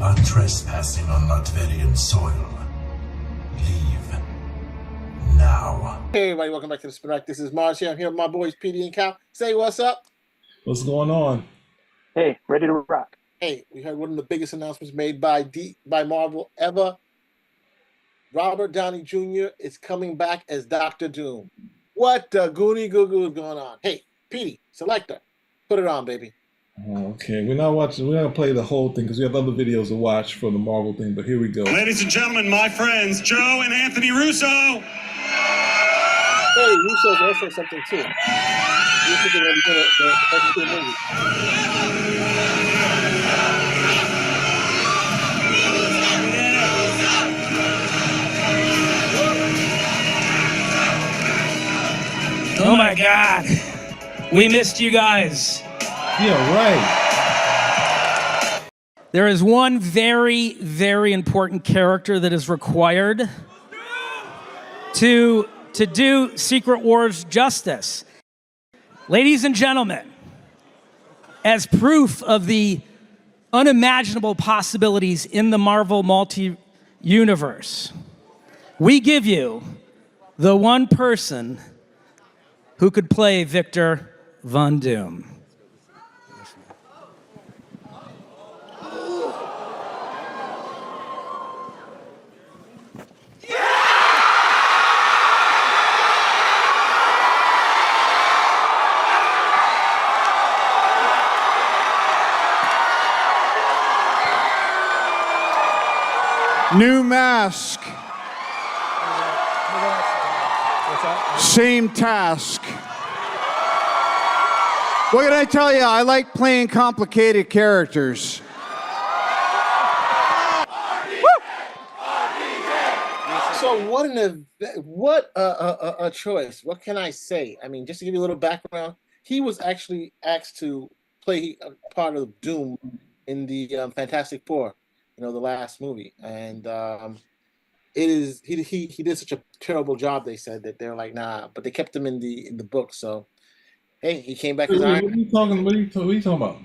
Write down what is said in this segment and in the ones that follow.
are trespassing on Latverian soil. Leave now. Hey everybody, welcome back to the Spin Rack. This is Mars here. I'm here with my boys Petey and Cal. Say what's up. What's going on? Hey, ready to rock. Hey, we heard one of the biggest announcements made by Marvel ever. Robert Downey Jr. is coming back as Dr. Doom. What the goony goo goo is going on? Hey, Petey, selector, put it on, baby. Okay, we're not gonna play the whole thing because we have other videos to watch for the Marvel thing, but here we go. Ladies and gentlemen, my friends, Joe and Anthony Russo. Hey, Russo's also something too. This is already the movie. Oh my God, we missed you guys. Yeah, right. There is one very, very important character that is required to do Secret Wars justice. Ladies and gentlemen, as proof of the unimaginable possibilities in the Marvel multi-universe, we give you the one person who could play Victor Von Doom. New mask. Same task. What can I tell you? I like playing complicated characters. So what a choice. What can I say? I mean, just to give you a little background, he was actually asked to play a part of Doom in the Fantastic Four, the last movie, and he did such a terrible job. They said that they're like, nah, but they kept him in the book. So hey, he came back as Iron. What are you talking about?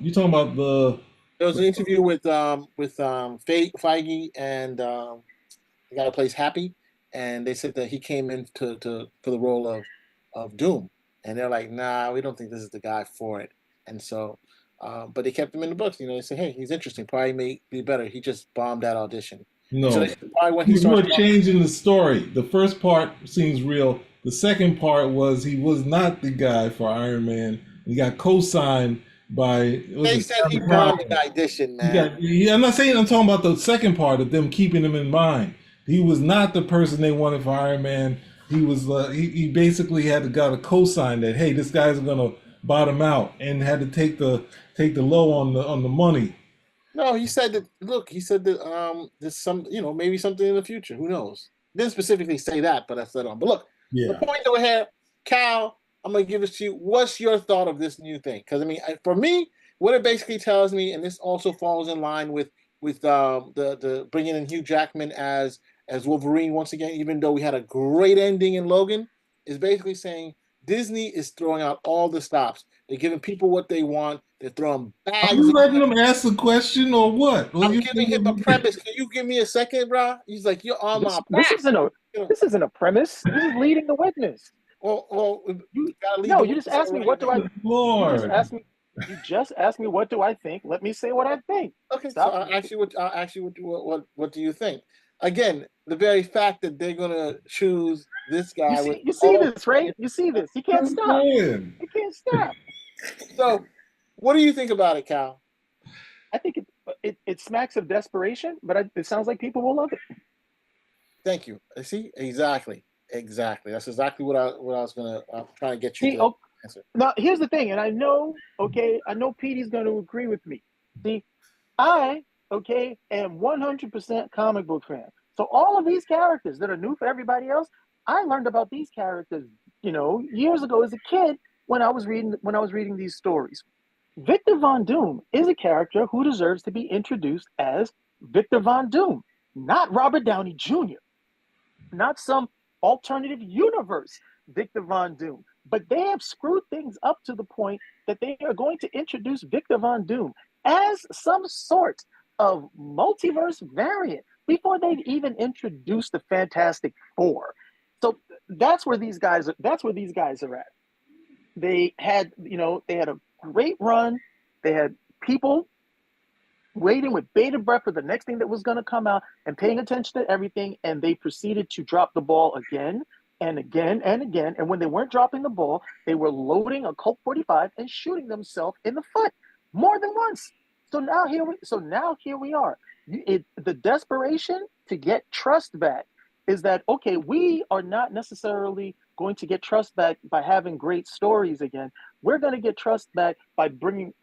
You talking about the? There was an interview with Feige and the guy who plays Happy, and they said that he came in for the role of Doom, and they're like, nah, we don't think this is the guy for it, and so. But they kept him in the books. They say, hey, he's interesting. Probably may be better. He just bombed that audition. No, so probably when you were changing the story. The first part seems real. The second part was he was not the guy for Iron Man. He got co-signed by. They said he bombed the audition, man. I'm not saying. I'm talking about the second part of them keeping him in mind. He was not the person they wanted for Iron Man. He was. He basically got a co-sign that hey, this guy's gonna bottom out, and had to take the low on the money. No, he said that. Look, he said that there's some, maybe something in the future. Who knows? Didn't specifically say that, but that's that on. But look, the point over here, Cal, I'm gonna give it to you. What's your thought of this new thing? Because I mean, for me, what it basically tells me, and this also falls in line with the bringing in Hugh Jackman as Wolverine once again, even though we had a great ending in Logan, is basically saying Disney is throwing out all the stops. They're giving people what they want. They're throwing bags. Are you letting them ask the question or what? I'm giving him a premise. Can you give me a second, bro? He's like, you're on my back. This isn't a premise. This is leading the witness. Well, you gotta lead. No, you just asked me what do I. Lord. You just asked me what do I think. Let me say what I think. Okay, so I'll ask you what do you think? Again, the very fact that they're gonna choose this guy. You see this, right? You see this. He can't stop. He can't stop. So, what do you think about it, Cal? I think it smacks of desperation, but it sounds like people will love it. Thank you. See, exactly. That's exactly what I was gonna try to get you to answer. Now, here's the thing, and I know Petey's going to agree with me. See, I am 100% comic book fan. So all of these characters that are new for everybody else, I learned about these characters, years ago as a kid when I was reading these stories. Victor Von Doom is a character who deserves to be introduced as Victor Von Doom, not Robert Downey Jr., not some alternative universe Victor Von Doom. But they have screwed things up to the point that they are going to introduce Victor Von Doom as some sort of multiverse variant before they'd even introduced the Fantastic Four. So that's where these guys are at. They had a great run. They had people waiting with bated breath for the next thing that was going to come out and paying attention to everything, and they proceeded to drop the ball again and again and again. And when they weren't dropping the ball, they were loading a Colt 45 and shooting themselves in the foot more than once. So now here we are. The desperation to get trust back is that, okay, we are not necessarily going to get trust back by having great stories again. We're going to get trust back by bringing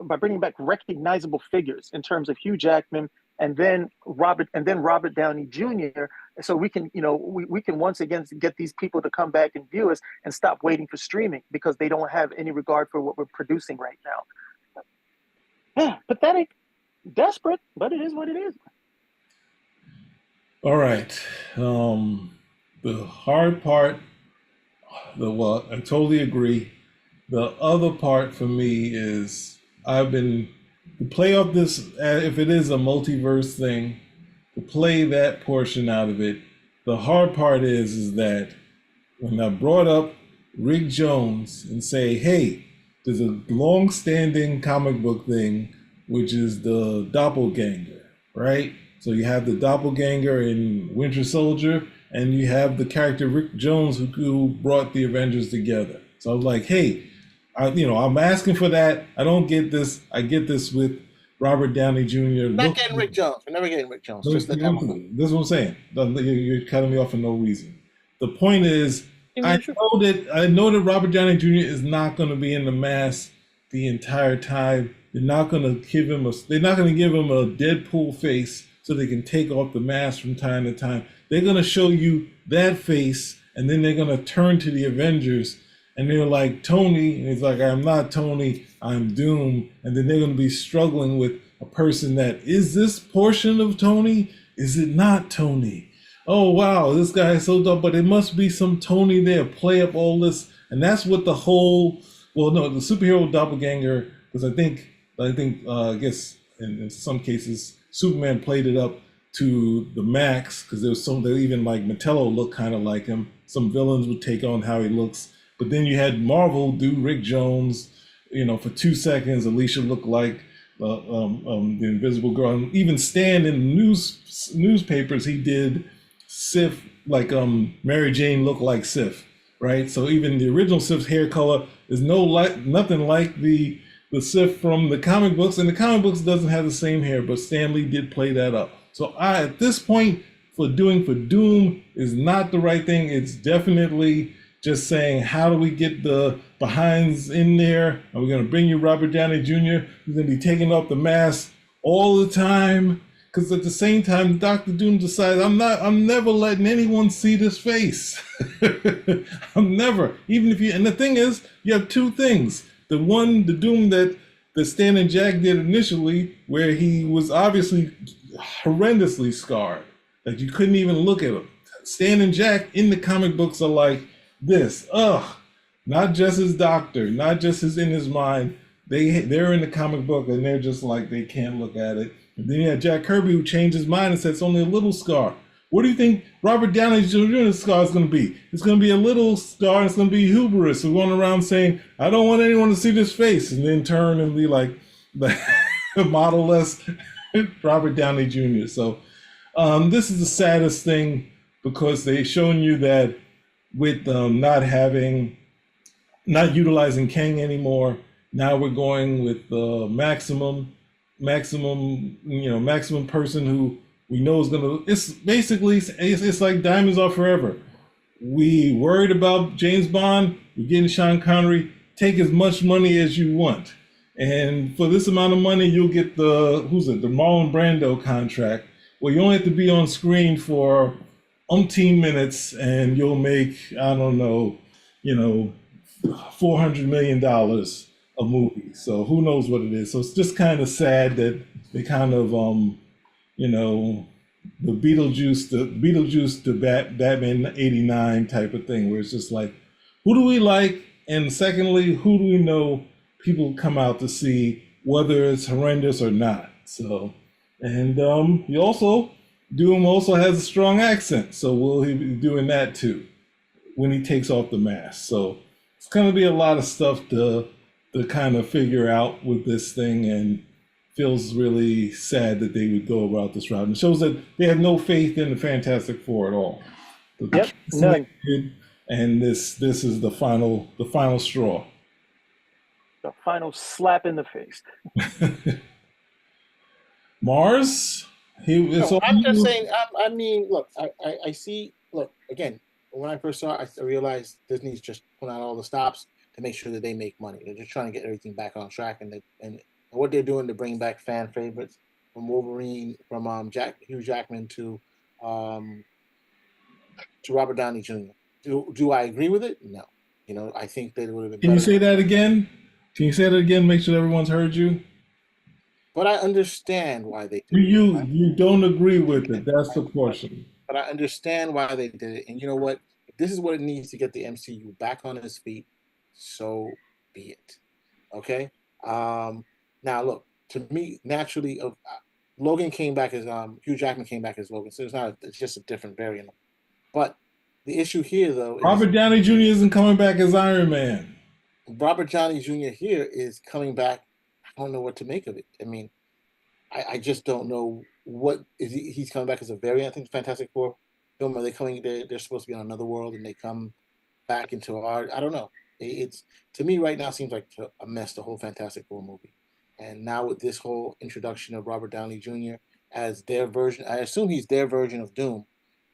back recognizable figures in terms of Hugh Jackman and then Robert Downey Jr. So we can we can once again get these people to come back and view us and stop waiting for streaming because they don't have any regard for what we're producing right now. Yeah, pathetic, desperate, but it is what it is. All right. The hard part, I totally agree. The other part for me is to play up this, if it is a multiverse thing, to play that portion out of it. The hard part is that when I brought up Rick Jones and say, hey, there's a long-standing comic book thing, which is the doppelganger, right? So you have the doppelganger in Winter Soldier, and you have the character Rick Jones who brought the Avengers together. So I was like, hey, I'm asking for that. I don't get this. I get this with Robert Downey Jr. Not getting Rick Jones. We're never getting Rick Jones. Just this is what I'm saying. You're cutting me off for no reason. The point is, I know that Robert Downey Jr. is not going to be in the mask the entire time. They're not going to give him a Deadpool face so they can take off the mask from time to time. They're going to show you that face, and then they're going to turn to the Avengers, and they're like, Tony, and he's like, I'm not Tony, I'm Doom. And then they're going to be struggling with a person that, is this portion of Tony? Is it not Tony? Oh, wow, this guy is so dumb, but there must be some Tony there, play up all this. And that's what the superhero doppelganger, because I guess in some cases, Superman played it up to the max, because there was some that even like Metello looked kind of like him. Some villains would take on how he looks. But then you had Marvel do Rick Jones, for 2 seconds. Alicia looked like the Invisible Girl. And even Stan in newspapers, he did Sif, like Mary Jane looked like Sif, right? So even the original Sif's hair color is nothing like the Sif from the comic books, and the comic books doesn't have the same hair, but Stan Lee did play that up. So at this point, for Doom is not the right thing. It's definitely just saying, how do we get the behinds in there? And we're going to bring you Robert Downey Jr., who's going to be taking off the mask all the time. Because at the same time, Dr. Doom decides, I'm never letting anyone see this face. I'm never. And the thing is, you have two things. The Doom that Stan and Jack did initially, where he was obviously horrendously scarred, that you couldn't even look at him. Stan and Jack in the comic books are like this. Not just his doctor, not just in his mind. They're in the comic book and they're just like, they can't look at it. And then you had Jack Kirby who changed his mind and said it's only a little scar. What do you think Robert Downey Jr.'s scar is going to be? It's going to be a little scar, and it's going to be hubris. So going around saying, I don't want anyone to see this face, and then turn and be like the model-less Robert Downey Jr. So this is the saddest thing, because they've shown you that with not utilizing Kang anymore, now we're going with maximum person who we know is gonna. It's basically it's like Diamonds Are Forever. We worried about James Bond. We're getting Sean Connery. Take as much money as you want, and for this amount of money, you'll get the Marlon Brando contract, where you only have to be on screen for umpteen minutes, and you'll make $400 million a movie. So who knows what it is? So it's just kind of sad that they kind of the Beetlejuice to Batman '89 type of thing, where it's just like, who do we like? And secondly, who do we know people come out to see, whether it's horrendous or not? So And Doom also has a strong accent, so will he be doing that too when he takes off the mask? So it's going to be a lot of stuff to kind of figure out with this thing, and feels really sad that they would go about this route. And it shows that they have no faith in the Fantastic Four at all. Yep, none. And this is the final straw. The final slap in the face. Mars. I'm just saying. I mean, look, I see. Look, again, when I first saw it, I realized Disney's just putting out all the stops to make sure that they make money. They're just trying to get everything back on track, and what they're doing to bring back fan favorites from Wolverine, from Hugh Jackman to Robert Downey Jr. Do I agree with it? No. You know, I think that it would have been. Can you say that again? Can you say that again? Make sure everyone's heard you. But I understand why they did it. You don't agree with it. That's the portion. But I understand why they did it. And you know what? If this is what it needs to get the MCU back on its feet, so be it. Okay? Now, look, to me, naturally, Logan came back as Hugh Jackman came back as Logan. So it's just a different variant. But the issue here, though, Robert Downey Jr. isn't coming back as Iron Man. Robert Downey Jr. here is coming back. I don't know what to make of it. I mean, I just don't know what is he's coming back as a variant. I think Fantastic Four film. Are they coming? They're supposed to be on another world, and they come back into our. I don't know. It's to me right now seems like a mess. The whole Fantastic Four movie, and now with this whole introduction of Robert Downey Jr. as their version, I assume he's their version of Doom.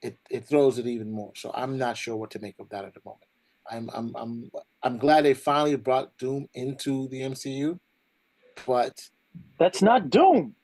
It throws it even more. So I'm not sure what to make of that at the moment. I'm glad they finally brought Doom into the MCU. But that's not Doom.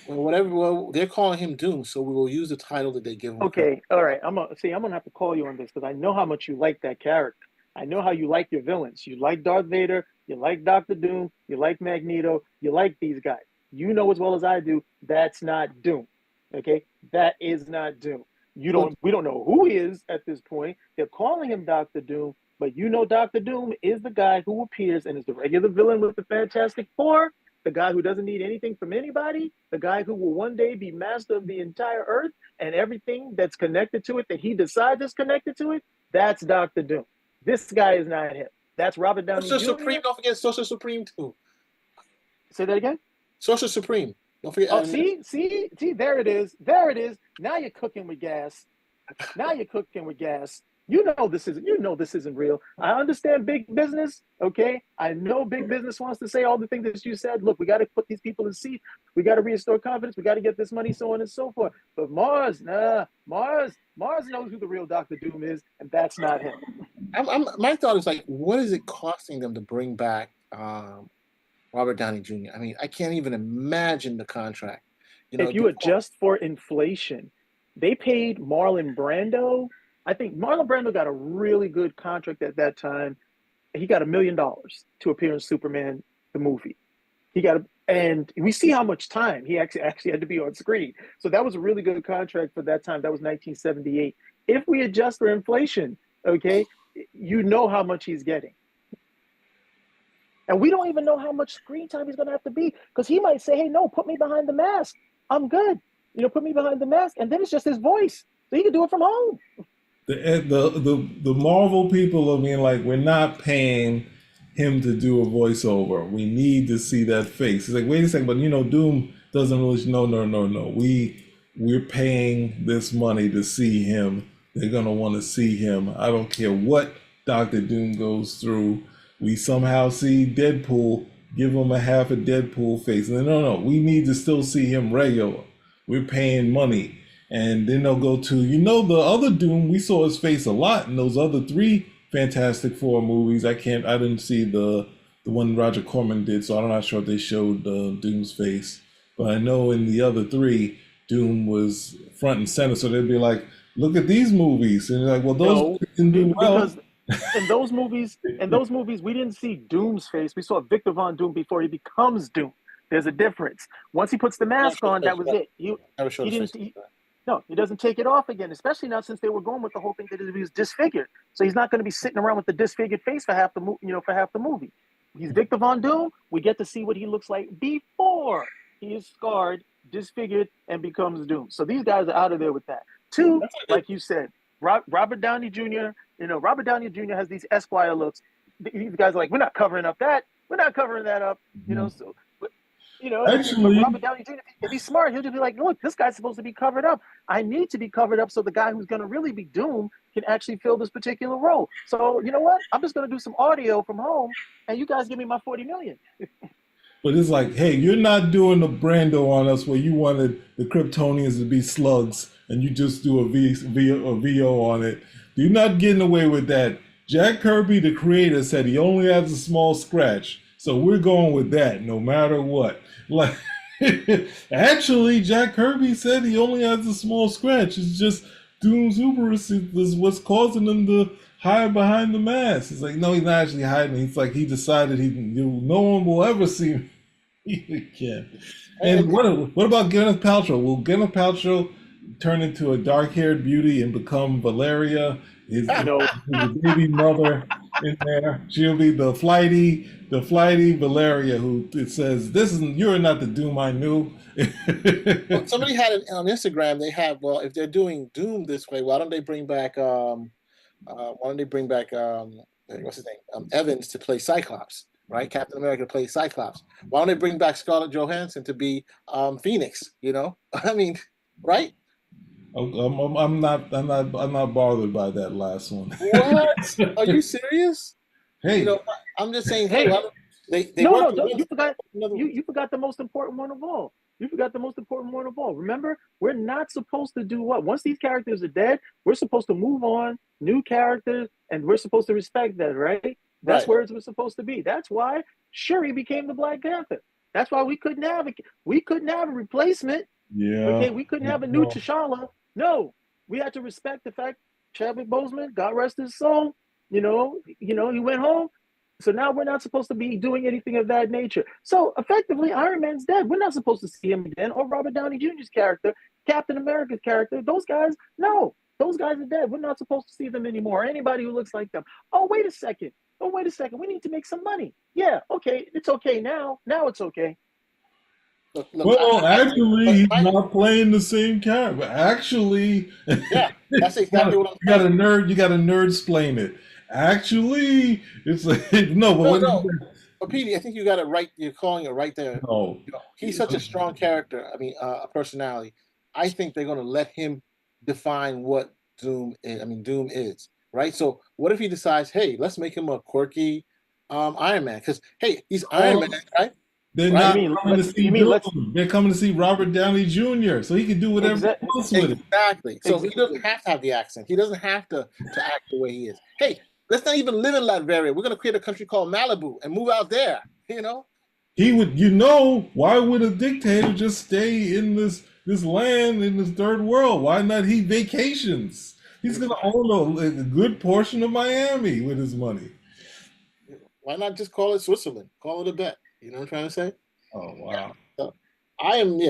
Well, whatever. Well, they're calling him Doom, so we will use the title that they give him. Okay, all right. I'm gonna have to call you on this because I know how much you like that character. I know how you like your villains. You like Darth Vader. You like Doctor Doom. You like Magneto. You like these guys. You know as well as I do that's not Doom. Okay, that is not Doom. We don't know who he is at this point. They're calling him Doctor Doom. But you know Dr. Doom is the guy who appears and is the regular villain with the Fantastic Four, the guy who doesn't need anything from anybody, the guy who will one day be master of the entire Earth and everything that's connected to it that he decides is connected to it. That's Dr. Doom. This guy is not him. That's Robert Downey Jr. Supreme, don't forget Social Supreme too. Say that again? Social Supreme. Don't forget. Oh, see, there it is. There it is. Now you're cooking with gas. You know this isn't real. I understand big business, okay? I know big business wants to say all the things that you said. Look, we got to put these people in seat. We got to restore confidence. We got to get this money, so on and so forth. But Mars knows who the real Dr. Doom is, and that's not him. My thought is like, what is it costing them to bring back Robert Downey Jr.? I mean, I can't even imagine the contract. If you adjust for inflation, they paid Marlon Brando. I think Marlon Brando got a really good contract at that time. He got $1 million to appear in Superman the movie. And we see how much time he actually had to be on screen. So that was a really good contract for that time. That was 1978. If we adjust for inflation, okay, you know how much he's getting. And we don't even know how much screen time he's going to have to be because he might say, hey, no, put me behind the mask. I'm good. Put me behind the mask. And then it's just his voice. So he can do it from home. The Marvel people are being like, we're not paying him to do a voiceover. We need to see that face. It's like, wait a second, but Doom doesn't really. No. We're paying this money to see him. They're gonna want to see him. I don't care what Dr. Doom goes through. We somehow see Deadpool, give him a half a Deadpool face. And no, we need to still see him regular. We're paying money. And then they'll go to, the other Doom, we saw his face a lot in those other 3 Fantastic Four movies. I didn't see the one Roger Corman did, so I'm not sure if they showed Doom's face. But I know in the other 3, Doom was front and center. So they'd be like, look at these movies. And they're like, well, those can do well. Because in those movies, we didn't see Doom's face. We saw Victor Von Doom before he becomes Doom. There's a difference. Once he puts the mask on, that was it. He doesn't take it off again, especially now since they were going with the whole thing that he was disfigured. So he's not going to be sitting around with the disfigured face for half the movie. He's Victor Von Doom. We get to see what he looks like before he is scarred disfigured, and becomes Doom. So these guys are out of there with that. Two, like you said, Robert Downey Jr. Robert Downey Jr. has these Esquire looks. These guys are like, we're not covering up that. We're not covering that up. So. Actually, Robert Downey Jr., if he's smart, he'll just be like, look, this guy's supposed to be covered up. I need to be covered up so the guy who's going to really be Doom can actually fill this particular role. So you know what? I'm just going to do some audio from home, and you guys give me my $40 million. But it's like, hey, you're not doing the Brando on us where you wanted the Kryptonians to be slugs and you just do a VO on it. You're not getting away with that. Jack Kirby, the creator, said he only has a small scratch. So we're going with that no matter what. Like, actually, Jack Kirby said he only has a small scratch. It's just Doom's hubris is what's causing him to hide behind the mask. It's like, no, he's not actually hiding. It's like he decided no one will ever see him again. And what about Gwyneth Paltrow? Will Gwyneth Paltrow turn into a dark-haired beauty and become Valeria? His baby mother in there. She'll be the flighty Valeria who it says, you're not the Doom I knew. Well, somebody had it on Instagram. They have, well, if they're doing Doom this way, why don't they bring back what's his name? Evans to play Cyclops, right? Captain America to play Cyclops. Why don't they bring back Scarlett Johansson to be Phoenix? I mean, right? I'm not bothered by that last one. What? Are you serious? Hey, I'm just saying. Hey, you forgot the most important one of all. Remember, we're not supposed to do what? Once these characters are dead, we're supposed to move on, new characters, and we're supposed to respect that, right? That's where it's supposed to be. That's why Shuri became the Black Panther. That's why we couldn't have a replacement. Yeah. Okay, we couldn't have a new T'Challa. No, we had to respect the fact Chadwick Boseman, God rest his soul, he went home. So now we're not supposed to be doing anything of that nature. So effectively, Iron Man's dead. We're not supposed to see him again. Or Robert Downey Jr.'s character, Captain America's character. Those guys, no, those guys are dead. We're not supposed to see them anymore. Anybody who looks like them. Oh, wait a second. We need to make some money. Yeah, okay, it's okay now. Now it's okay. Look, actually, he's not playing the same character. Actually, yeah, that's exactly what I'm saying. You got a nerd explain it. Actually, it's like no. But Petey, I think you got it right. You're calling it right there. No, he's such a strong character. I mean, a personality. I think they're going to let him define what Doom is. I mean, Doom is, right? So, what if he decides, hey, let's make him a quirky Iron Man? Because hey, he's Iron Man, right? They're not coming to see Doom. They're coming to see Robert Downey Jr. so he can do whatever he wants with it. Exactly. So he doesn't have to have the accent. He doesn't have to act the way he is. Hey, let's not even live in Latveria. We're going to create a country called Malibu and move out there, He would, why would a dictator just stay in this land, in this third world? Why not he vacations? He's going to own a good portion of Miami with his money. Why not just call it Switzerland? Call it a bet. You know what I'm trying to say? Oh, wow. So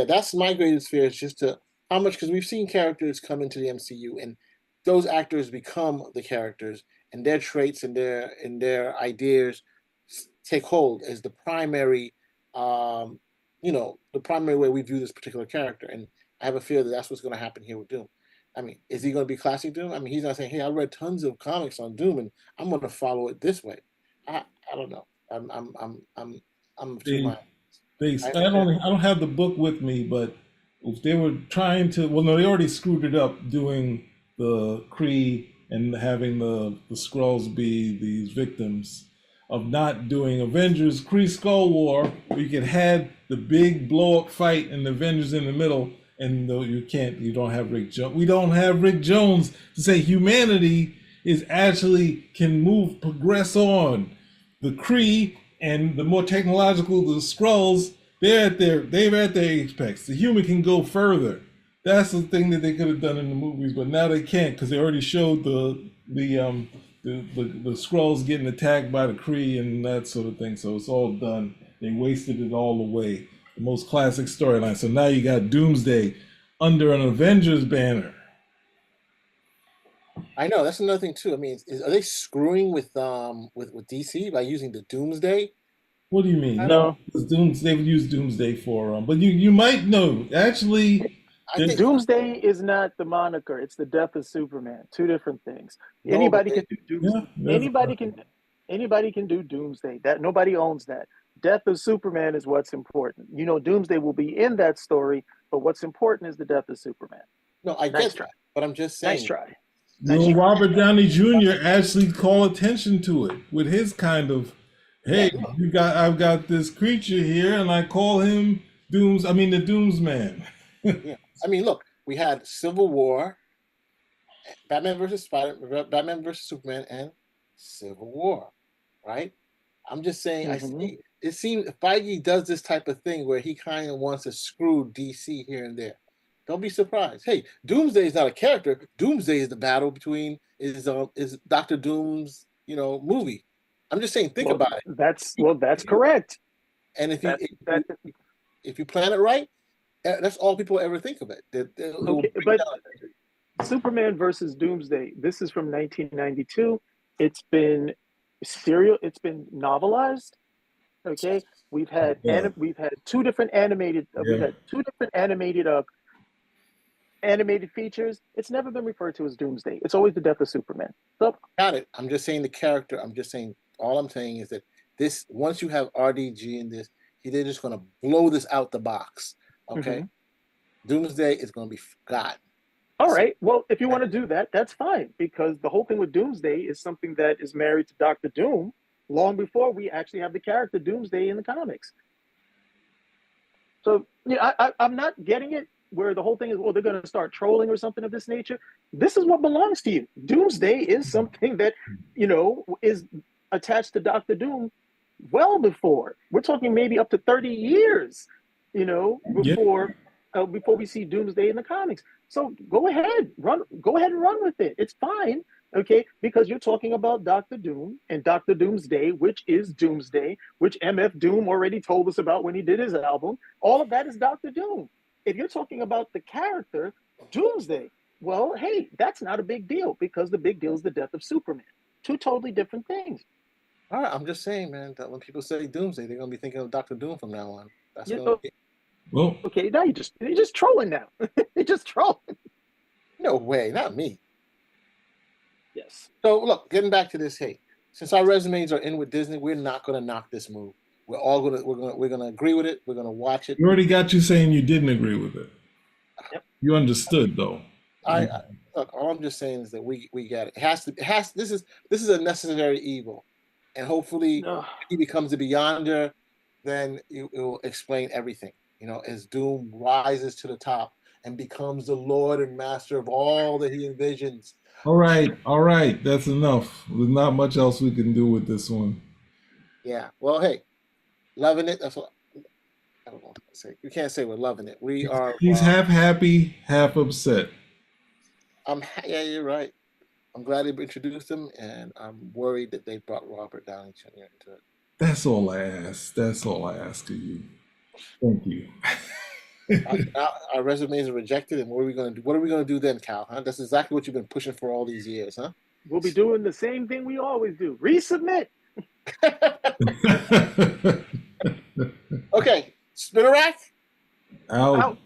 that's my greatest fear, is just how much, because we've seen characters come into the MCU and those actors become the characters and their traits and their ideas take hold as the primary, the primary way we view this particular character. And I have a fear that that's what's going to happen here with Doom. I mean, is he going to be classic Doom? I mean, he's not saying, hey, I read tons of comics on Doom and I'm going to follow it this way. I don't know. I'm too much. I don't have the book with me, but if they were trying to, they already screwed it up doing the Kree and having the Skrulls be these victims of not doing Avengers Kree Skull War, where you could have the big blow up fight and the Avengers in the middle, and you don't have Rick Jones. We don't have Rick Jones to say humanity can progress on. The Kree and the more technological, the Skrulls, they're at their apex. The human can go further. That's the thing that they could have done in the movies, but now they can't because they already showed the Skrulls getting attacked by the Kree and that sort of thing. So it's all done. They wasted it all away. The most classic storyline. So now you got Doomsday under an Avengers banner. I know, that's another thing too. I mean, are they screwing with DC by using the Doomsday What do you mean? I No, they would use Doomsday for but you might know actually. I think Doomsday is not the moniker; it's the death of Superman. Two different things. No, Anybody but can do Doomsday. Yeah, Anybody can do Doomsday. That nobody owns that. Death of Superman is what's important. You know, Doomsday will be in that story, but what's important is the death of Superman. no, I Nice get try. that, but I'm just Nice saying. try. Will Robert Downey Jr. actually call attention to it with his kind of, hey, I've got this creature here, and I call him the Doomsman. Yeah, I mean, look, we had Civil War, Batman versus Superman, and Civil War, right? I'm just saying, I see. It seems Feige does this type of thing where he kind of wants to screw DC here and there. Don't be surprised. Hey, Doomsday is not a character. Doomsday is the battle between is Doctor Doom's movie. I'm just saying, think about it. That's correct. And if you plan it right, that's all people ever think of it. Okay, but Superman versus Doomsday. This is from 1992. It's been novelized. Okay, we've had two different animated animated features. It's never been referred to as Doomsday. It's always the death of Superman. So got it. I'm just saying the character. I'm just saying all I'm saying is that this once you have RDG in this, they're just going to blow this out the box. Okay, Doomsday is going to be forgotten. All right. Well, if you want to do that, that's fine, because the whole thing with Doomsday is something that is married to Doctor Doom long before we actually have the character Doomsday in the comics. So I'm not getting it where the whole thing is, well, they're going to start trolling or something of this nature. This is what belongs to you. Doomsday is something that, is attached to Doctor Doom well before. We're talking maybe up to 30 years, before we see Doomsday in the comics. So go ahead and run with it. It's fine, okay? Because you're talking about Doctor Doom and Doctor Doomsday, which is Doomsday, which MF Doom already told us about when he did his album. All of that is Doctor Doom. If you're talking about the character Doomsday, well, hey, that's not a big deal, because the big deal is the death of Superman. Two totally different things. All right, I'm just saying, man, that when people say Doomsday, they're gonna be thinking of Doctor Doom from now on. That's well, okay. Now you're just trolling now. You're just trolling. No way, not me. Yes. So look, getting back to this, hey, since our resumes are in with Disney, we're not gonna knock this move. We're gonna agree with it. We're gonna watch it. We already got you saying you didn't agree with it. Yep. You understood though. Look, all I'm just saying is that we get it. This is a necessary evil, and hopefully if he becomes a Beyonder, then it will explain everything. As Doom rises to the top and becomes the Lord and Master of all that he envisions. All right, that's enough. There's not much else we can do with this one. Yeah. Well, hey, loving it. That's what I don't know what to say. You can't say we're loving it. We are. He's half happy, half upset. Yeah, you're right. I'm glad they introduced him, and I'm worried that they brought Robert Downey Jr. into it. That's all I ask. That's all I ask of you. Thank you. Our resumes are rejected, and what are we going to do? What are we going to do then, Cal? Huh? That's exactly what you've been pushing for all these years, huh? We'll be doing the same thing we always do: resubmit. Okay, Spinnerack. Out.